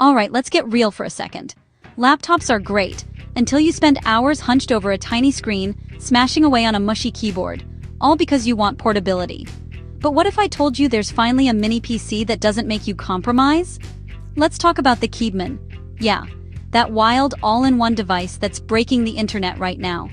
Alright, let's get real for a second. Laptops are great, until you spend hours hunched over a tiny screen, smashing away on a mushy keyboard, all because you want portability. But what if I told you there's finally a mini PC that doesn't make you compromise? Let's talk about the Keebmon. Yeah, that wild all-in-one device that's breaking the internet right now.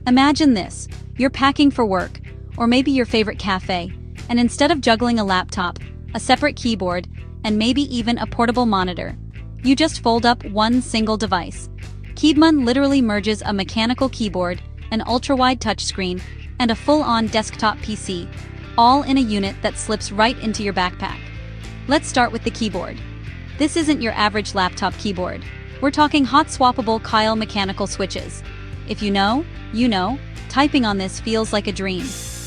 Imagine this, you're packing for work, or maybe your favorite cafe, and instead of juggling a laptop, a separate keyboard, and maybe even a portable monitor, you just fold up one single device. Keebmon literally merges a mechanical keyboard, an ultra-wide touchscreen, and a full-on desktop PC, all in a unit that slips right into your backpack. Let's start with the keyboard. This isn't your average laptop keyboard. We're talking hot-swappable Kyle mechanical switches. If you know, you know, typing on this feels like a dream.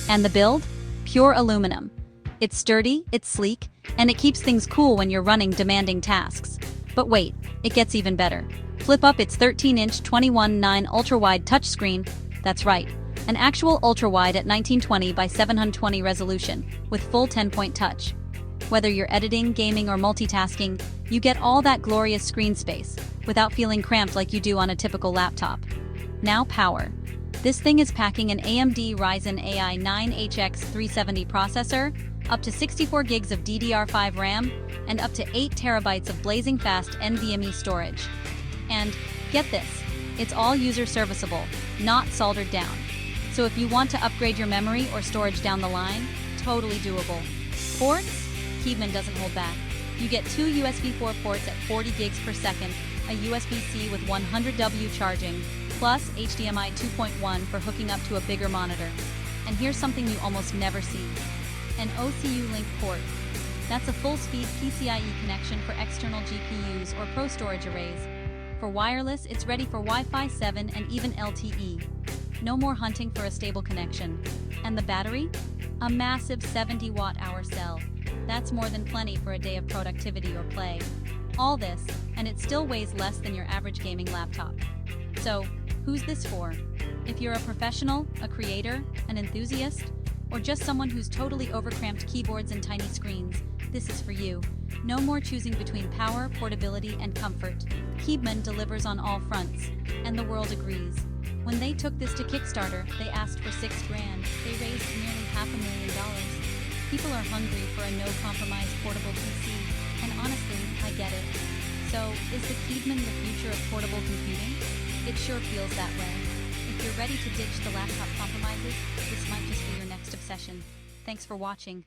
And the build? Pure aluminum. It's sturdy, it's sleek, and it keeps things cool when you're running demanding tasks. But wait, it gets even better. Flip up its 13-inch 21:9 ultra-wide touchscreen. That's right, an actual ultra-wide at 1920 by 720 resolution, with full 10-point touch. Whether you're editing, gaming, or multitasking, you get all that glorious screen space, without feeling cramped like you do on a typical laptop. Now power. This thing is packing an AMD Ryzen AI 9HX370 processor, up to 64 gigs of DDR5 RAM, and up to 8 terabytes of blazing fast NVMe storage. And get this, it's all user serviceable, not soldered down. So if you want to upgrade your memory or storage down the line, totally doable. Ports? Keebmon doesn't hold back. You get 2 USB 4 ports at 40 gigs per second, a USB-C with 100W charging, plus HDMI 2.1 for hooking up to a bigger monitor. And here's something you almost never see. An OCuLink port. That's a full-speed PCIe connection for external GPUs or pro storage arrays. For wireless, it's ready for Wi-Fi 7 and even LTE. No more hunting for a stable connection. And the battery? A massive 70 watt-hour cell. That's more than plenty for a day of productivity or play. All this, and it still weighs less than your average gaming laptop. So, who's this for? If you're a professional, a creator, an enthusiast, or just someone who's totally overcramped keyboards and tiny screens, this is for you. No more choosing between power, portability, and comfort. Keebmon delivers on all fronts, and the world agrees. When they took this to Kickstarter, they asked for $6 grand. They raised nearly $500,000. People are hungry for a no-compromise portable PC, and honestly, I get it. So, is the Keebmon the future of portable computing? It sure feels that way. If you're ready to ditch the laptop compromises, this might just be your next obsession. Thanks for watching.